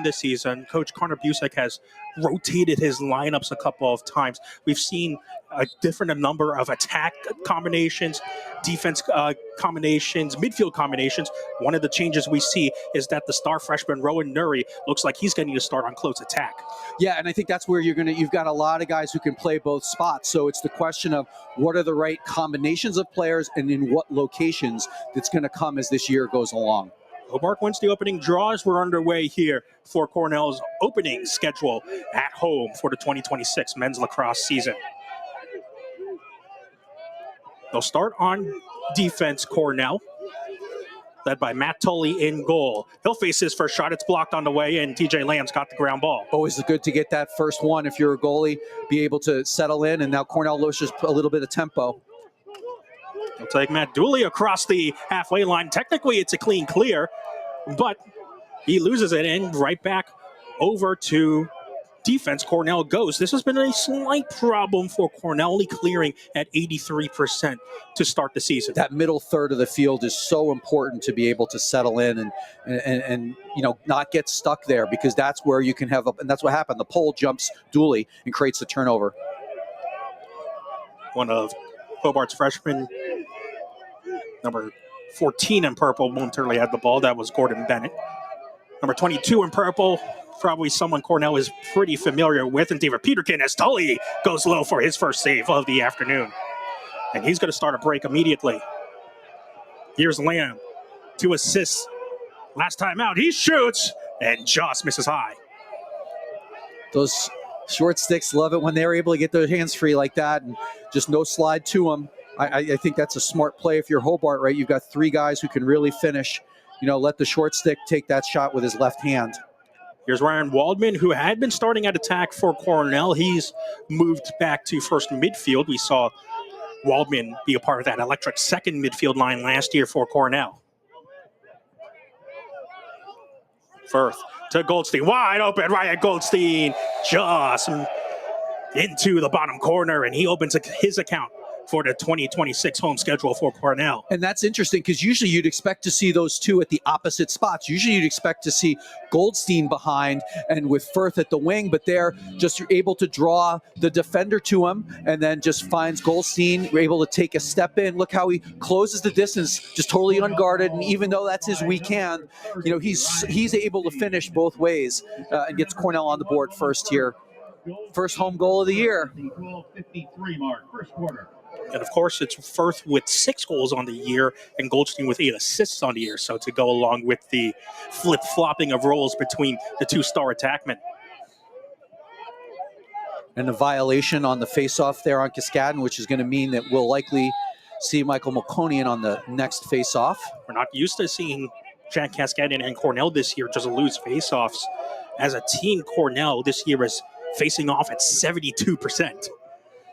this season. Coach Connor Busick has rotated his lineups a couple of times. We've seen a different number of attack combinations, defense combinations, midfield combinations. One of the changes we see is that the star freshman Rowan Nuri looks like he's getting to start on close attack. Yeah, and I think that's where you've got a lot of guys who can play both spots. So it's the question of what are the right combinations of players and in what locations that's going to come as this year goes along. Hobart wins the opening draws. We're underway here for Cornell's opening schedule at home for the 2026 men's lacrosse season. They'll start on defense, Cornell, led by Matt Tully in goal. He'll face his first shot. It's blocked on the way, and TJ Lamb's got the ground ball. Always good to get that first one if you're a goalie, be able to settle in, and now Cornell loses a little bit of tempo. He'll take Matt Dooley across the halfway line. Technically, it's a clean clear, but he loses it and right back over to defense. Cornell goes. This has been a slight problem for Cornell, only clearing at 83% to start the season. That middle third of the field is so important to be able to settle in and not get stuck there, because that's where you can have and that's what happened. The pole jumps Dooley and creates the turnover. One of Hobart's freshmen, number 14 in purple, momentarily had the ball. That was Gordon Bennett. Number 22 in purple, probably someone Cornell is pretty familiar with, and David Peterkin as Tully goes low for his first save of the afternoon. And he's going to start a break immediately. Here's Lamb, 2 assists. Last time out, he shoots and just misses high. Those short sticks love it when they're able to get their hands free like that and just no slide to them. I think that's a smart play if you're Hobart, right? You've got 3 guys who can really finish. Let the short stick take that shot with his left hand. Here's Ryan Waldman, who had been starting at attack for Cornell. He's moved back to first midfield. We saw Waldman be a part of that electric second midfield line last year for Cornell. Firth to Goldstein. Wide open, Ryan Goldstein just into the bottom corner, and he opens his account for the 2026 home schedule for Cornell. And that's interesting because usually you'd expect to see those two at the opposite spots. Usually you'd expect to see Goldstein behind and with Firth at the wing, but they're just able to draw the defender to him and then just finds Goldstein. We're able to take a step in. Look how he closes the distance, just totally unguarded. And even though that's his weak hand, he's able to finish both ways and gets Cornell on the board first here. First home goal of the year. 12:53 mark, first quarter. And, of course, it's Firth with 6 goals on the year and Goldstein with 8 assists on the year. So to go along with the flip-flopping of roles between the 2 star attackmen. And a violation on the face-off there on Cascadon, which is going to mean that we'll likely see Michael Melkonian on the next face-off. We're not used to seeing Jack Cascadon and Cornell this year just lose face-offs. As a team, Cornell this year is facing off at 72%.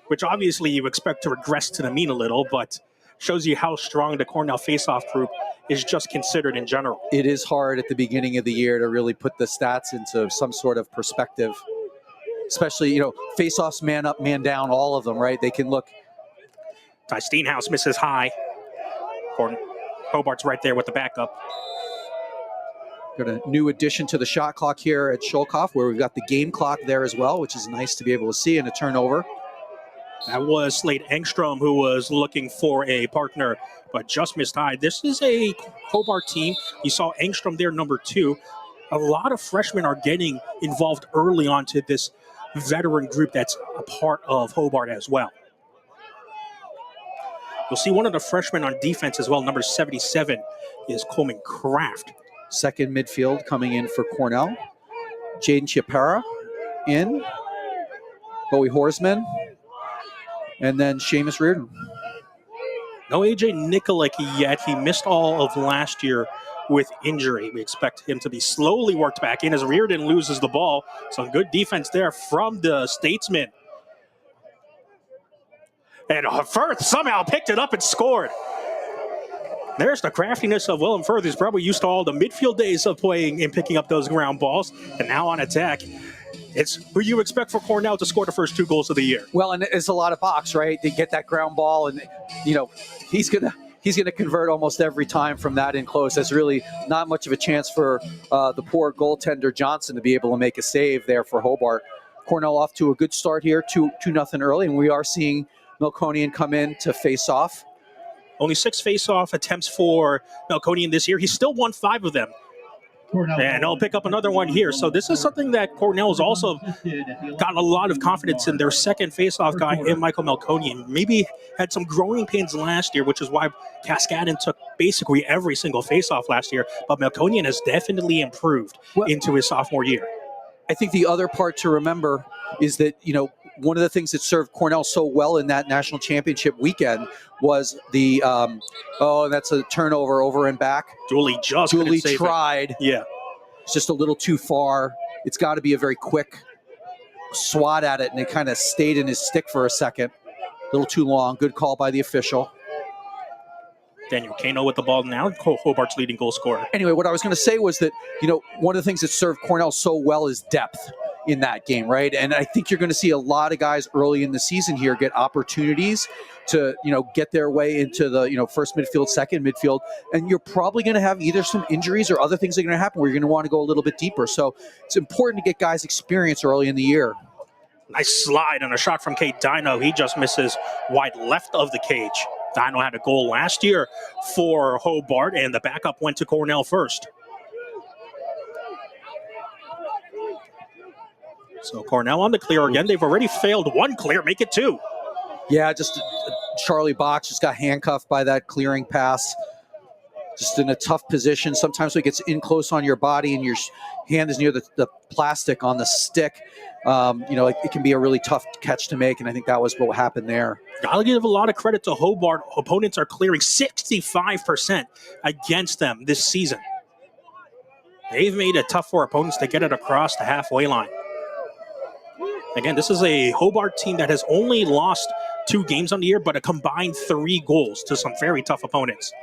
Which obviously you expect to regress to the mean a little, but shows you how strong the Cornell face-off group is just considered in general. It is hard at the beginning of the year to really put the stats into some sort of perspective, especially, face-offs, man up, man down, all of them, right? They can look. Ty Steenhouse misses high. Hobart's right there with the backup. Got a new addition to the shot clock here at Sholkoff, where we've got the game clock there as well, which is nice to be able to see, and a turnover. That was Slade Engstrom, who was looking for a partner, but just missed high. This is a Hobart team. You saw Engstrom there, number 2. A lot of freshmen are getting involved early on to this veteran group that's a part of Hobart as well. You'll see one of the freshmen on defense as well, number 77, is Coleman Kraft. Second midfield coming in for Cornell. Jaden Chiapara in. Bowie Horsman. And then Seamus Reardon. No AJ Nikolic yet. He missed all of last year with injury. We expect him to be slowly worked back in as Reardon loses the ball. Some good defense there from the Statesman. And Firth somehow picked it up and scored. There's the craftiness of Willem Firth. He's probably used to all the midfield days of playing and picking up those ground balls. And now on attack, it's who you expect for Cornell to score the first 2 goals of the year. Well, and it's a lot of box, right? They get that ground ball, and he's gonna he's going to convert almost every time from that in close. There's really not much of a chance for the poor goaltender Johnson to be able to make a save there for Hobart. Cornell off to a good start here, 2-0 early, and we are seeing Melkonian come in to face off. Only 6 face-off attempts for Melkonian this year. He's still won 5 of them. And he'll pick up another one here. So this is something that Cornell's also got a lot of confidence in. Their second face-off guy in Michael Melkonian. Maybe had some growing pains last year, which is why Cascadin took basically every single face-off last year. But Melkonian has definitely improved into his sophomore year. I think the other part to remember is that, one of the things that served Cornell so well in that national championship weekend was the, that's a turnover over and back. Dooley tried. Yeah. It's just a little too far. It's got to be a very quick swat at it, and it kind of stayed in his stick for a second. A little too long. Good call by the official. Daniel Kano with the ball now, Hobart's leading goal scorer. Anyway, what I was going to say was that, one of the things that served Cornell so well is depth in that game, right? And I think you're going to see a lot of guys early in the season here get opportunities to, get their way into the, first midfield, second midfield. And you're probably going to have either some injuries or other things that are going to happen where you're going to want to go a little bit deeper. So it's important to get guys experience early in the year. Nice slide and a shot from Kate Dino. He just misses wide left of the cage. Dino had a goal last year for Hobart, and the backup went to Cornell first. So Cornell on the clear again. They've already failed one clear, make it 2. Yeah, just Charlie Box just got handcuffed by that clearing pass. Just in a tough position. Sometimes when it gets in close on your body and your hand is near the plastic on the stick, it can be a really tough catch to make, and I think that was what happened there. Gotta give a lot of credit to Hobart. Opponents are clearing 65% against them this season. They've made it tough for opponents to get it across the halfway line. Again, this is a Hobart team that has only lost 2 games on the year, but a combined 3 goals to some very tough opponents.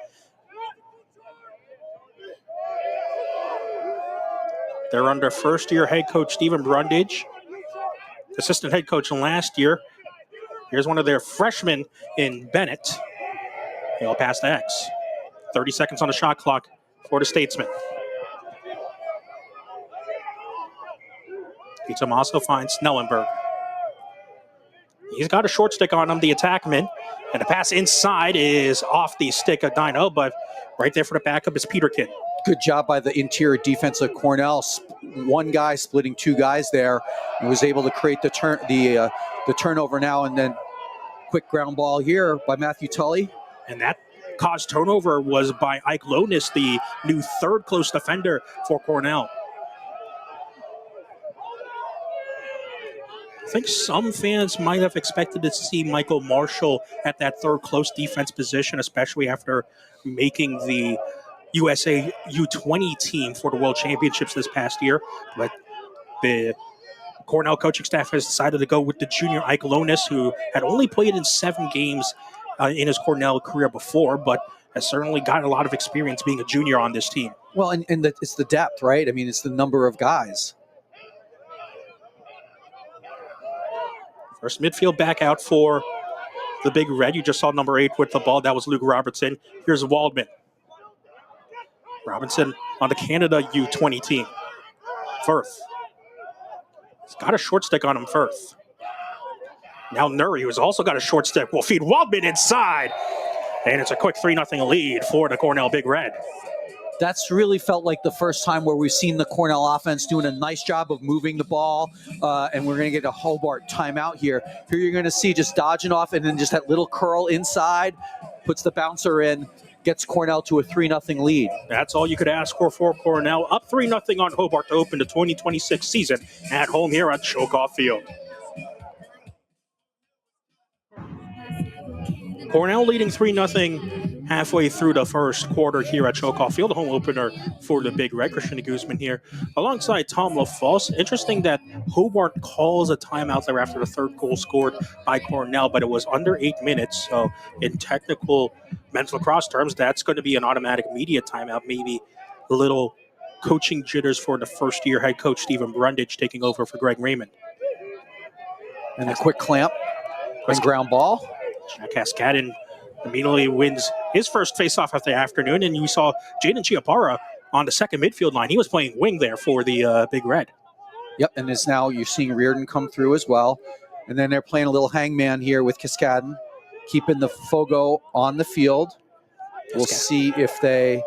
They're under first-year head coach Stephen Brundage, assistant head coach last year. Here's one of their freshmen in Bennett. He'll pass to X. 30 seconds on the shot clock for the Statesman. Pizza also finds Snellenberg. He's got a short stick on him, the attackman. And the pass inside is off the stick of Dino, but right there for the backup is Peterkin. Good job by the interior defense of Cornell. One guy splitting 2 guys there, and was able to create the turnover now, and then quick ground ball here by Matthew Tully. And that caused turnover was by Ike Lonis, the new third close defender for Cornell. I think some fans might have expected to see Michael Marshall at that third close defense position, especially after making the USA U20 team for the World Championships this past year. But the Cornell coaching staff has decided to go with the junior Ike Lonis, who had only played in 7 games in his Cornell career before, but has certainly got a lot of experience being a junior on this team. Well, and it's the depth, right? I mean, it's the number of guys. First midfield back out for the Big Red. You just saw number 8 with the ball. That was Luke Robertson. Here's Waldman. Robinson on the Canada U20 team. Firth. He's got a short stick on him, Firth. Now Nuri, who's also got a short stick, will feed Waldman inside. And it's a quick 3-0 lead for the Cornell Big Red. That's really felt like the first time where we've seen the Cornell offense doing a nice job of moving the ball, and we're going to get a Hobart timeout here. Here you're going to see just dodging off, and then just that little curl inside, puts the bouncer in, gets Cornell to a 3-0 lead. That's all you could ask for Cornell. Up 3-0 on Hobart to open the 2026 season at home here at Chokoff Field. Cornell leading 3-0 halfway through the first quarter here at Chokoff Field. Home opener for the Big Red. Christian Guzman here alongside Tom LaFosse. Interesting that Hobart calls a timeout there after the third goal scored by Cornell, but it was under 8 minutes. So in technical men's lacrosse terms, that's going to be an automatic media timeout. Maybe a little coaching jitters for the first-year head coach Stephen Brundage taking over for Greg Raymond. And a quick clamp and ground ball. Cascadin immediately wins his first faceoff of the afternoon, and you saw Jaden Chiapara on the second midfield line. He was playing wing there for the Big Red. Yep, and it's now you're seeing Reardon come through as well. And then they're playing a little hangman here with Cascadon, keeping the Fogo on the field. We'll see if they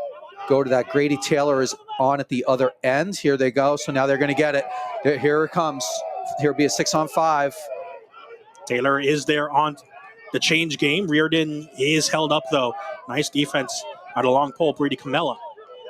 go to that. Grady Taylor is on at the other end. Here they go. So now they're going to get it. Here it comes. Here'll be a 6-on-5. Taylor is there on the change game. Reardon is held up, though. Nice defense on a long pole, Brady Camella.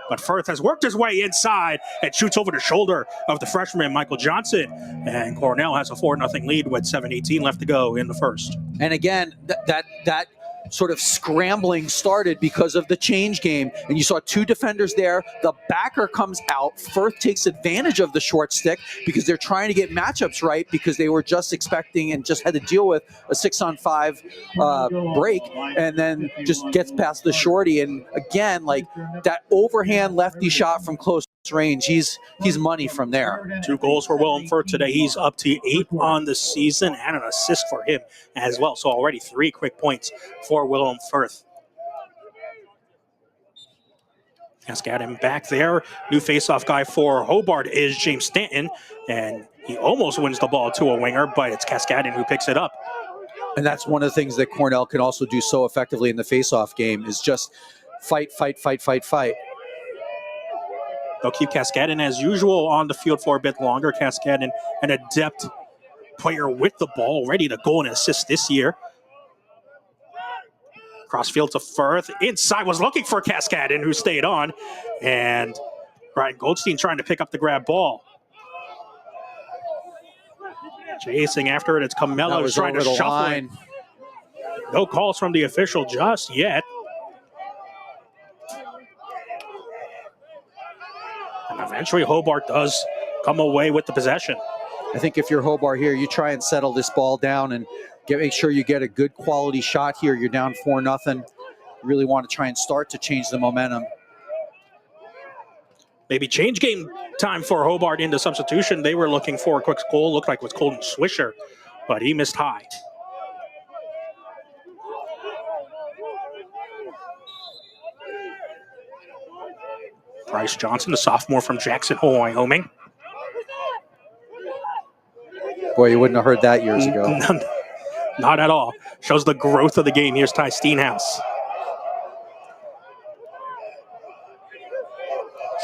But Firth has worked his way inside and shoots over the shoulder of the freshman, Michael Johnson. And Cornell has a 4-0 lead with 7:18 left to go in the first. And again, that sort of scrambling started because of the change game. And you saw two defenders there. The backer comes out. Firth takes advantage of the short stick because they're trying to get matchups right because they were just expecting and just had to deal with a 6-on-5 break, and then just gets past the shorty. And again, like that overhand lefty shot from close range, he's money from there. 2 goals for Willem Firth today. He's up to 8 on the season and an assist for him as well. So already 3 quick points for Willem Firth. Cascadon back there. New faceoff guy for Hobart is James Stanton, and he almost wins the ball to a winger, but it's Cascadon who picks it up. And that's one of the things that Cornell can also do so effectively in the faceoff game is just fight. They'll keep Cascadon as usual on the field for a bit longer. Cascadon, an adept player with the ball, ready to go and assist this year. Crossfield to Firth. Inside was looking for Cascadon, who stayed on. And Brian Goldstein trying to pick up the grab ball. Chasing after it. It's Camella who's trying to shuffle it. No calls from the official just yet. And eventually Hobart does come away with the possession. I think if you're Hobart here, you try and settle this ball down and make sure you get a good quality shot here. You're down 4-0. You really want to try and start to change the momentum. Maybe change game time for Hobart into substitution. They were looking for a quick goal. Looked like it was Colton Swisher, but he missed high. Bryce Johnson, the sophomore from Jackson Hole, Wyoming. Boy, you wouldn't have heard that years ago. Not at all. Shows the growth of the game. Here's Ty Steenhouse.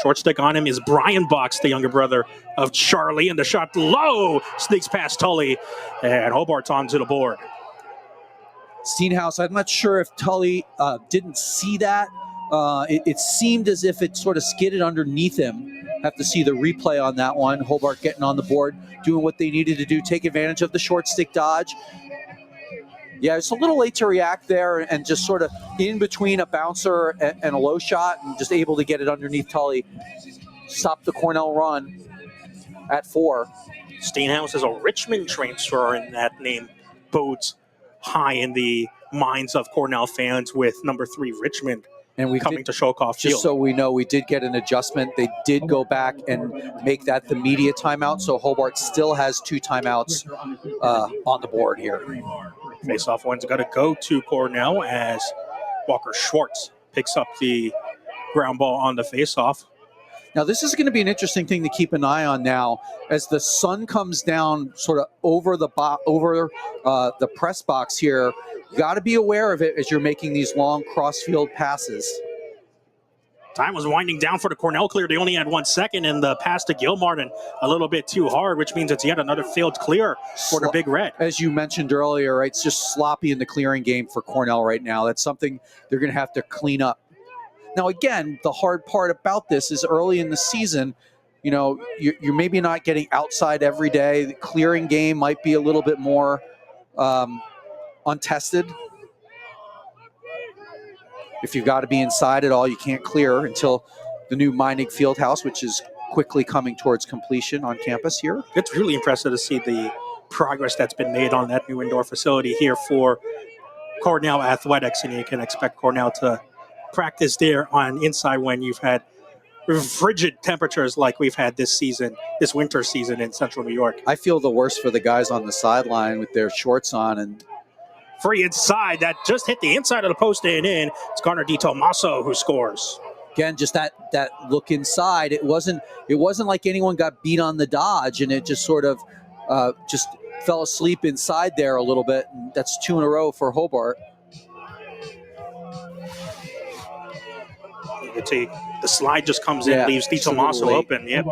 Short stick on him is Brian Box, the younger brother of Charlie, and the shot low sneaks past Tully, and Hobart's onto the board. Steenhouse, I'm not sure if Tully didn't see that. It seemed as if it sort of skidded underneath him. Have to see the replay on that one. Hobart getting on the board, doing what they needed to do, take advantage of the short stick dodge. Yeah, it's a little late to react there and just sort of in between a bouncer and a low shot and just able to get it underneath Tully. Stop the Cornell run at 4. Steenhouse is a Richmond transfer, and that name bodes high in the minds of Cornell fans with number 3 Richmond coming to Sholkoff Field. Just so we know, we did get an adjustment. They did go back and make that the media timeout, so Hobart still has 2 timeouts on the board here. Face-off one's got to go to Cornell as Walker Schwartz picks up the ground ball on the face-off. Now, this is going to be an interesting thing to keep an eye on now as the sun comes down sort of over the press box here. You got to be aware of it as you're making these long cross-field passes. Time was winding down for the Cornell clear. They only had 1 second, and the pass to Gilmartin a little bit too hard, which means it's yet another failed clear for the Big Red. As you mentioned earlier, right, it's just sloppy in the clearing game for Cornell right now. That's something they're going to have to clean up. Now, again, the hard part about this is early in the season, you know, you're maybe not getting outside every day. The clearing game might be a little bit more untested. If you've got to be inside at all, you can't clear until the new Meinig Fieldhouse, which is quickly coming towards completion on campus here. It's really impressive to see the progress that's been made on that new indoor facility here for Cornell Athletics, and you can expect Cornell to practice there on inside when you've had frigid temperatures like we've had this winter season in central New York. I feel the worst for the guys on the sideline with their shorts on and free inside that just hit the inside of the post and in. It's Garner DiTomaso who scores. Again, just that look inside. It wasn't like anyone got beat on the dodge, and it just sort of just fell asleep inside there a little bit. And that's 2 in a row for Hobart. You can see the slide just comes in, leaves DiTomaso open. Yep.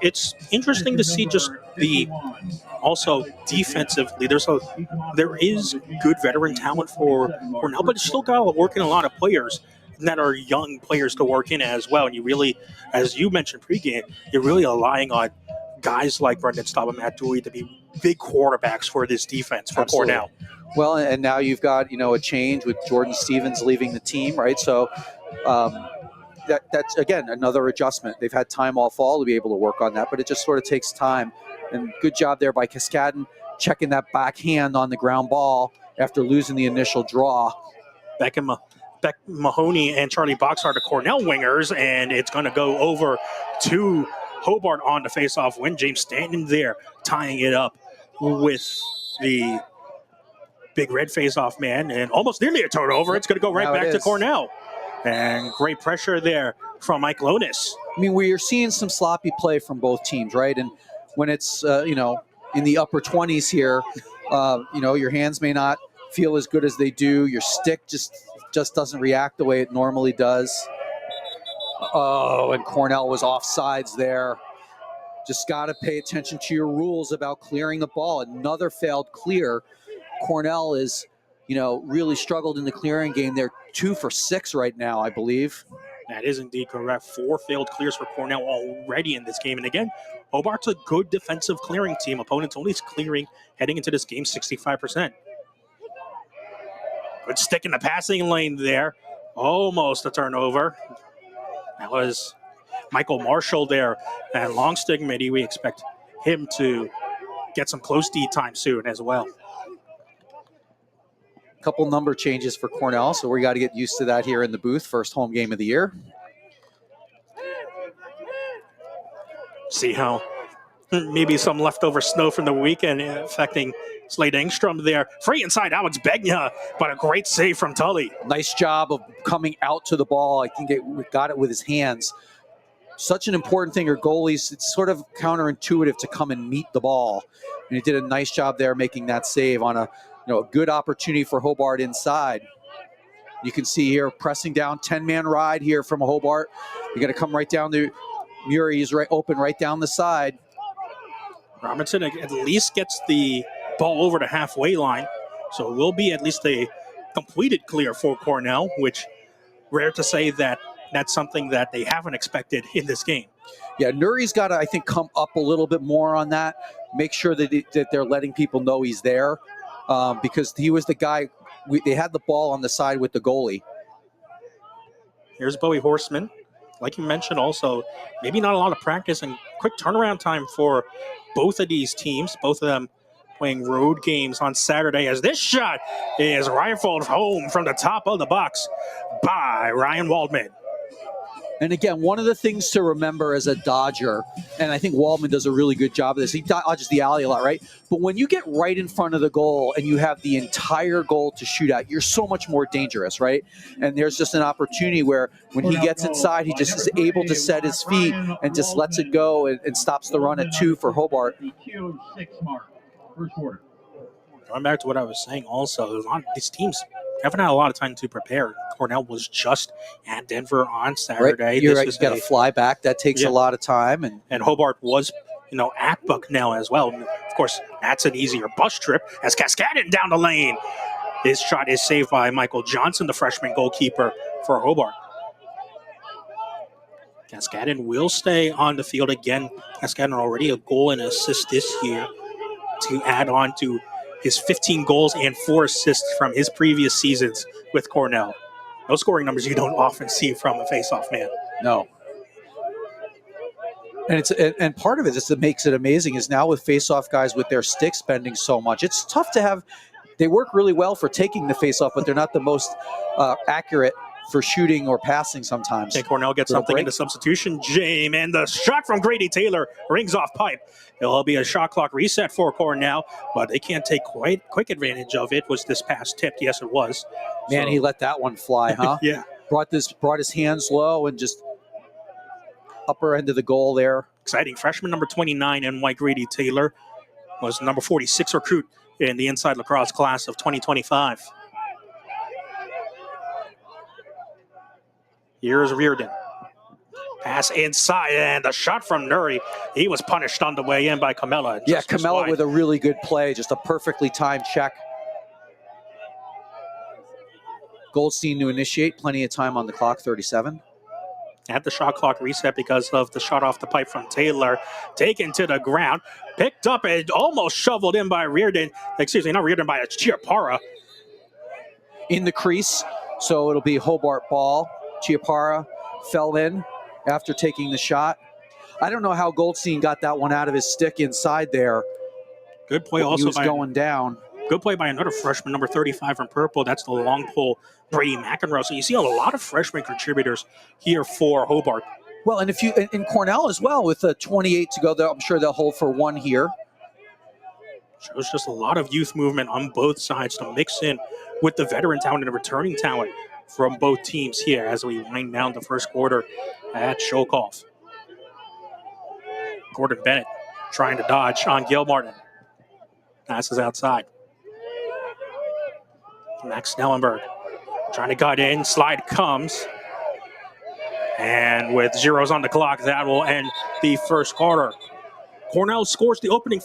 It's interesting to see just the also defensively. There is good veteran talent for Cornell, but it's still got to work in a lot of players that are young players to work in as well. And you really, as you mentioned pregame, you're really relying on guys like Brendan Staub and Matt Dewey to be big quarterbacks for this defense for Cornell. Well, and now you've got, a change with Jordan Stevens leaving the team, right? So that's, again, another adjustment. They've had time all fall to be able to work on that, but it just sort of takes time. And good job there by Cascadden, checking that backhand on the ground ball after losing the initial draw. Beck Mahoney and Charlie Box are the Cornell wingers, and it's going to go over to Hobart on the face-off win. James Stanton there tying it up with the big red face-off man, and almost nearly a turnover. It's going to go right back to Cornell. And great pressure there from Mike Lonis. I mean, we're seeing some sloppy play from both teams, right? And when it's, in the upper 20s here, your hands may not feel as good as they do. Your stick just doesn't react the way it normally does. Oh, and Cornell was offsides there. Just got to pay attention to your rules about clearing the ball. Another failed clear. Cornell is, really struggled in the clearing game. They're 2 for 6 right now, I believe. That is indeed correct. 4 failed clears for Cornell already in this game. And again, Hobart's a good defensive clearing team. Opponents only clearing heading into this game 65%. Good stick in the passing lane there. Almost a turnover. That was Michael Marshall there. And long stick midi, we expect him to get some close D time soon as well. Couple number changes for Cornell, so we got to get used to that here in the booth. First home game of the year. See how maybe some leftover snow from the weekend affecting Slade Engstrom there. Free inside Alex Begna, but a great save from Tully. Nice job of coming out to the ball. I think got it with his hands. Such an important thing. Your goalies, it's sort of counterintuitive to come and meet the ball. And he did a nice job there making that save on a good opportunity for Hobart inside. You can see here pressing down, 10-man ride here from Hobart. You got to come right down to Murray. He's right open right down the side. Robinson at least gets the ball over the halfway line. So it will be at least a completed clear for Cornell, which rare to say that that's something that they haven't expected in this game. Yeah, Nuri's got to, I think, come up a little bit more on that. Make sure that they're letting people know he's there. Because he was the guy, they had the ball on the side with the goalie. Here's Bowie Horseman. Like you mentioned also, maybe not a lot of practice and quick turnaround time for both of these teams. Both of them playing road games on Saturday, as this shot is rifled home from the top of the box by Ryan Waldman. And again, one of the things to remember as a Dodger, and I think Waldman does a really good job of this, he dodges the alley a lot, right? But when you get right in front of the goal and you have the entire goal to shoot at, you're so much more dangerous, right? And there's just an opportunity where when he gets inside, he just is able to set his feet and just lets it go and stops the run at 2 for Hobart. Going back to what I was saying also, a lot of these teams haven't had a lot of time to prepare. Cornell was just at Denver on Saturday. Right. You're right. You got to fly back. That takes a lot of time. And Hobart was, at Bucknell as well. And of course, that's an easier bus trip as Cascadden down the lane. His shot is saved by Michael Johnson, the freshman goalkeeper for Hobart. Cascadden will stay on the field again. Cascadden already a goal and assist this year to add on to his 15 goals and 4 assists from his previous seasons with Cornell. Those scoring numbers you don't often see from a face-off man. No. And part of it is that makes it amazing is now with face-off guys with their stick spending so much, it's tough to have. They work really well for taking the face-off, but they're not the most accurate for shooting or passing sometimes. Okay, Cornell gets Little something break. into substitution. James, and the shot from Grady Taylor rings off pipe. It'll be a shot clock reset for Cornell, but they can't take quite quick advantage of it. Was this pass tipped? Yes, it was. Man, So, he let that one fly, huh? yeah. Brought his hands low and just upper end of the goal there. Exciting. Freshman number 29 in white, Grady Taylor, was number 46 recruit in the inside lacrosse class of 2025. Here's Reardon. Pass inside, and the shot from Nuri. He was punished on the way in by Camella. Yeah, Camella with a really good play, just a perfectly timed check. Goldstein to initiate, plenty of time on the clock, 37. Had the shot clock reset because of the shot off the pipe from Taylor. Taken to the ground, picked up and almost shoveled in by Reardon. Excuse me, not Reardon, by a Chiapara. In the crease, so it'll be Hobart ball. Chiapara fell in after taking the shot. I don't know how Goldstein got that one out of his stick inside there. Good play He also was by going down. good play by another freshman, number 35 from Purple. That's the long pull, Brady McEnroe. So you see a lot of freshman contributors here for Hobart. Well, and if you in Cornell as well with 28 to go, I'm sure they'll hold for one here. Shows just a lot of youth movement on both sides to mix in with the veteran talent and the returning talent from both teams here as we wind down the first quarter at Shokoff. Gordon Bennett trying to dodge on Gil Martin. Passes outside. Max Snellenberg trying to cut in. Slide comes. And with zeros on the clock, that will end the first quarter. Cornell scores the opening